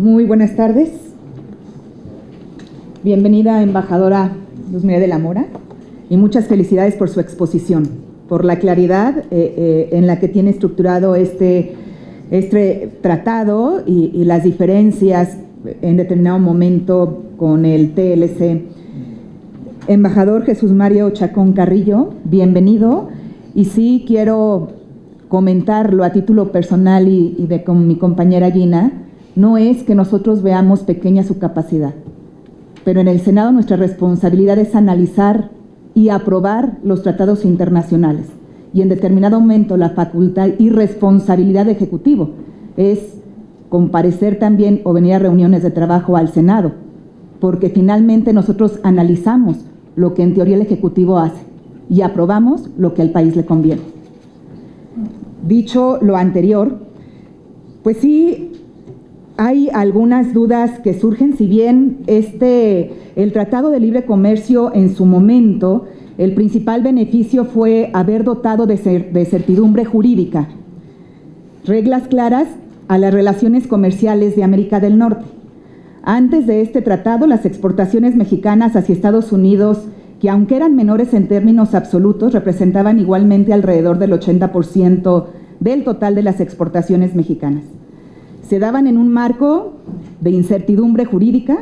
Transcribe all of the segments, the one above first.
Muy buenas tardes. Bienvenida, embajadora Luz María de la Mora, y muchas felicidades por su exposición, por la claridad en la que tiene estructurado este tratado y las diferencias en determinado momento con el TLC. Embajador Jesús Mario Chacón Carrillo, bienvenido. Y sí quiero comentarlo a título personal y con mi compañera Gina. No es que nosotros veamos pequeña su capacidad, pero en el Senado nuestra responsabilidad es analizar y aprobar los tratados internacionales, y en determinado momento la facultad y responsabilidad de Ejecutivo es comparecer también o venir a reuniones de trabajo al Senado, porque finalmente nosotros analizamos lo que en teoría el Ejecutivo hace y aprobamos lo que al país le conviene. Dicho lo anterior, pues sí, hay algunas dudas que surgen. Si bien el Tratado de Libre Comercio en su momento, el principal beneficio fue haber dotado de certidumbre jurídica, reglas claras a las relaciones comerciales de América del Norte. Antes de este tratado, las exportaciones mexicanas hacia Estados Unidos, que aunque eran menores en términos absolutos, representaban igualmente alrededor del 80% del total de las exportaciones mexicanas. Se daban en un marco de incertidumbre jurídica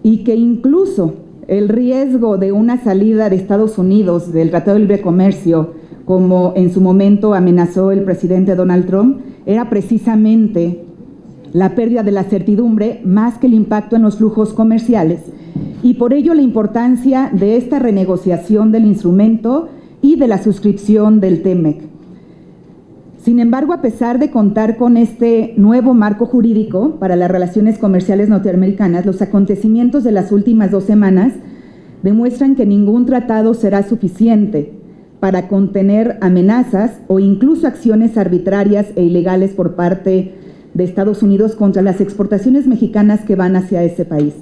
y que incluso el riesgo de una salida de Estados Unidos del Tratado de Libre Comercio, como en su momento amenazó el presidente Donald Trump, era precisamente la pérdida de la certidumbre más que el impacto en los flujos comerciales, y por ello la importancia de esta renegociación del instrumento y de la suscripción del TEMEC. Sin embargo, a pesar de contar con este nuevo marco jurídico para las relaciones comerciales norteamericanas, los acontecimientos de las últimas 2 semanas demuestran que ningún tratado será suficiente para contener amenazas o incluso acciones arbitrarias e ilegales por parte de Estados Unidos contra las exportaciones mexicanas que van hacia ese país.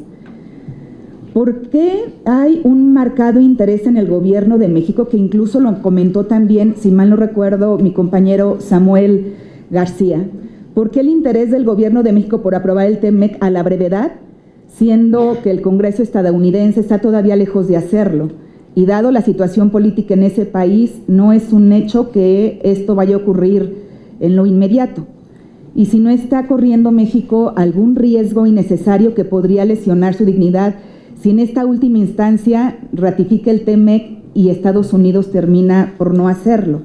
¿Por qué hay un marcado interés en el gobierno de México, que incluso lo comentó también, si mal no recuerdo, mi compañero Samuel García? ¿Por qué el interés del gobierno de México por aprobar el TEMEC a la brevedad, siendo que el Congreso estadounidense está todavía lejos de hacerlo? Y dado la situación política en ese país, no es un hecho que esto vaya a ocurrir en lo inmediato. Y si no está corriendo México algún riesgo innecesario que podría lesionar su dignidad, si en esta última instancia ratifica el TEMEC y Estados Unidos termina por no hacerlo.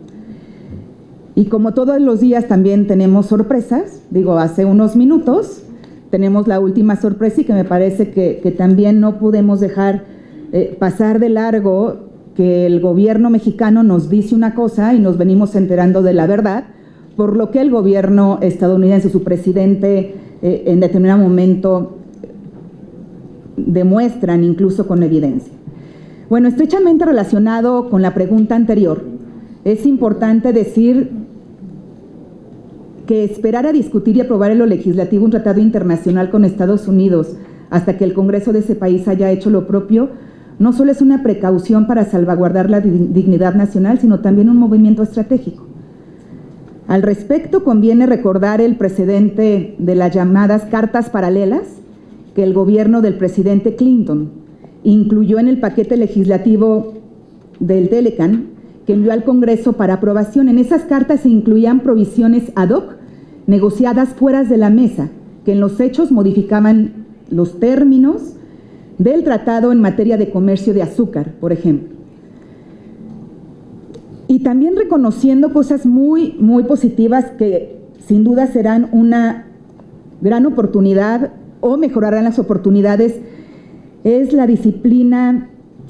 Y como todos los días también tenemos sorpresas, hace unos minutos tenemos la última sorpresa, y que me parece que también no podemos dejar pasar de largo, que el gobierno mexicano nos dice una cosa y nos venimos enterando de la verdad, por lo que el gobierno estadounidense, su presidente, en determinado momento demuestran incluso con evidencia. Bueno, estrechamente relacionado con la pregunta anterior, es importante decir que esperar a discutir y aprobar en lo legislativo un tratado internacional con Estados Unidos hasta que el Congreso de ese país haya hecho lo propio, no solo es una precaución para salvaguardar la dignidad nacional, sino también un movimiento estratégico. Al respecto, conviene recordar el precedente de las llamadas cartas paralelas que el gobierno del presidente Clinton incluyó en el paquete legislativo del TELECAN, que envió al Congreso para aprobación. En esas cartas se incluían provisiones ad hoc negociadas fuera de la mesa, que en los hechos modificaban los términos del tratado en materia de comercio de azúcar, por ejemplo. Y también reconociendo cosas muy, muy positivas que sin duda serán una gran oportunidad o mejorarán las oportunidades, es la disciplina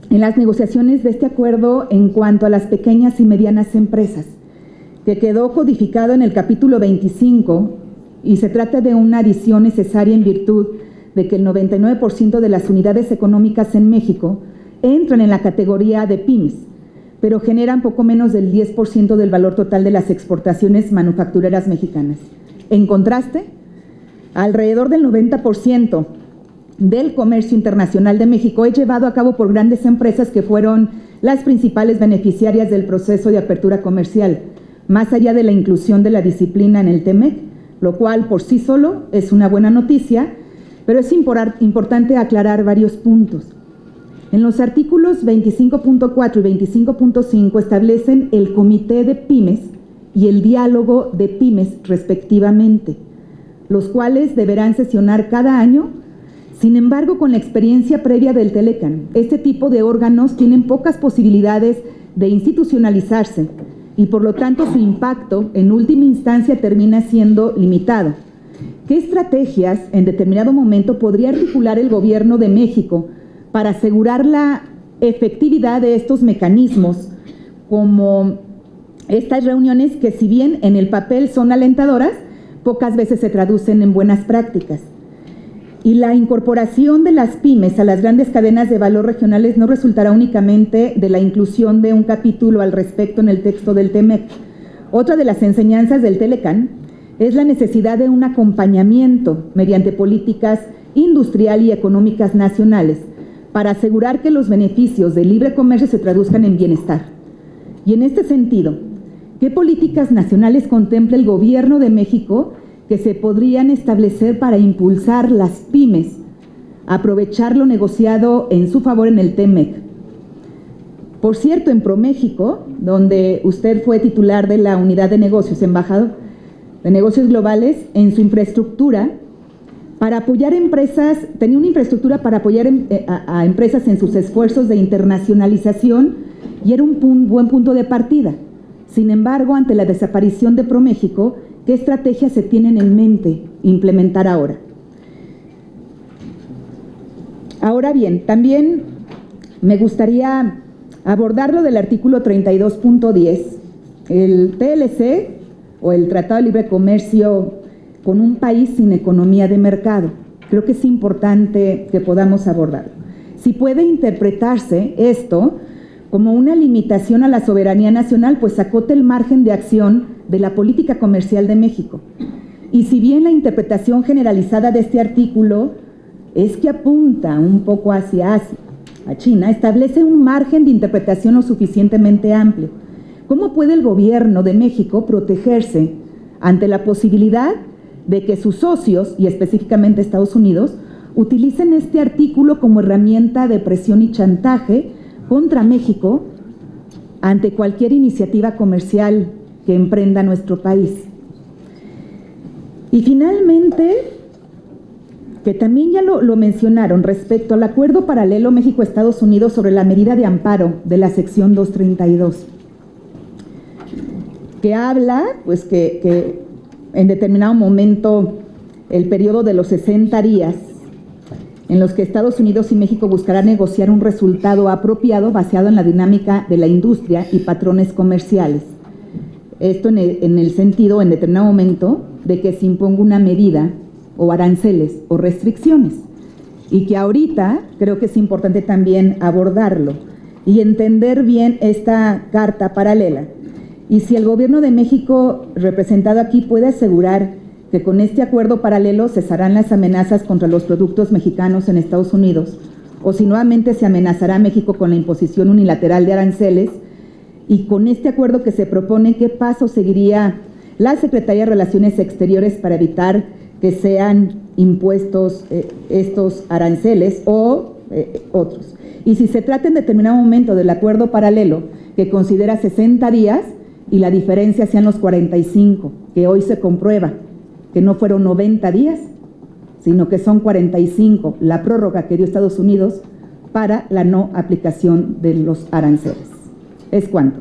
en las negociaciones de este acuerdo en cuanto a las pequeñas y medianas empresas, que quedó codificado en el capítulo 25, y se trata de una adición necesaria en virtud de que el 99% de las unidades económicas en México entran en la categoría de pymes, pero generan poco menos del 10% del valor total de las exportaciones manufactureras mexicanas. En contraste, alrededor del 90% del comercio internacional de México es llevado a cabo por grandes empresas que fueron las principales beneficiarias del proceso de apertura comercial. Más allá de la inclusión de la disciplina en el TEMEC, lo cual por sí solo es una buena noticia, pero es importante aclarar varios puntos. En los artículos 25.4 y 25.5 establecen el Comité de Pymes y el Diálogo de Pymes respectivamente, los cuales deberán sesionar cada año. Sin embargo, con la experiencia previa del Telecan, este tipo de órganos tienen pocas posibilidades de institucionalizarse y por lo tanto su impacto en última instancia termina siendo limitado. ¿Qué estrategias en determinado momento podría articular el Gobierno de México para asegurar la efectividad de estos mecanismos, como estas reuniones que, si bien en el papel son alentadoras, pocas veces se traducen en buenas prácticas? Y la incorporación de las pymes a las grandes cadenas de valor regionales no resultará únicamente de la inclusión de un capítulo al respecto en el texto del TEMEC. Otra de las enseñanzas del Telecan es la necesidad de un acompañamiento mediante políticas industrial y económicas nacionales para asegurar que los beneficios del libre comercio se traduzcan en bienestar. Y en este sentido, ¿qué políticas nacionales contempla el Gobierno de México que se podrían establecer para impulsar las pymes, aprovechar lo negociado en su favor en el TEMEC? Por cierto, en ProMéxico, donde usted fue titular de la unidad de negocios, embajador de negocios globales, en su infraestructura, para apoyar empresas, tenía una infraestructura para apoyar a empresas en sus esfuerzos de internacionalización y era un buen punto de partida. Sin embargo, ante la desaparición de ProMéxico, ¿qué estrategias se tienen en mente implementar ahora? Ahora bien, también me gustaría abordar lo del artículo 32.10, el TLC o el Tratado de Libre Comercio con un país sin economía de mercado. Creo que es importante que podamos abordarlo. Si puede interpretarse esto como una limitación a la soberanía nacional, pues acote el margen de acción de la política comercial de México. Y si bien la interpretación generalizada de este artículo es que apunta un poco hacia Asia, a China, establece un margen de interpretación lo suficientemente amplio. ¿Cómo puede el Gobierno de México protegerse ante la posibilidad de que sus socios, y específicamente Estados Unidos, utilicen este artículo como herramienta de presión y chantaje contra México ante cualquier iniciativa comercial que emprenda nuestro país? Y finalmente, que también ya lo mencionaron, respecto al acuerdo paralelo México-Estados Unidos sobre la medida de amparo de la sección 232, que habla, pues, que en determinado momento el periodo de los 60 días en los que Estados Unidos y México buscarán negociar un resultado apropiado basado en la dinámica de la industria y patrones comerciales. Esto en el sentido, en determinado momento, de que se imponga una medida o aranceles o restricciones. Y que ahorita creo que es importante también abordarlo y entender bien esta carta paralela. Y si el Gobierno de México, representado aquí, puede asegurar que con este acuerdo paralelo cesarán las amenazas contra los productos mexicanos en Estados Unidos, o si nuevamente se amenazará a México con la imposición unilateral de aranceles, y con este acuerdo que se propone, ¿qué paso seguiría la Secretaría de Relaciones Exteriores para evitar que sean impuestos estos aranceles o otros? Y si se trata en determinado momento del acuerdo paralelo que considera 60 días y la diferencia sean los 45, que hoy se comprueba que no fueron 90 días, sino que son 45, la prórroga que dio Estados Unidos para la no aplicación de los aranceles. ¿Es cuánto?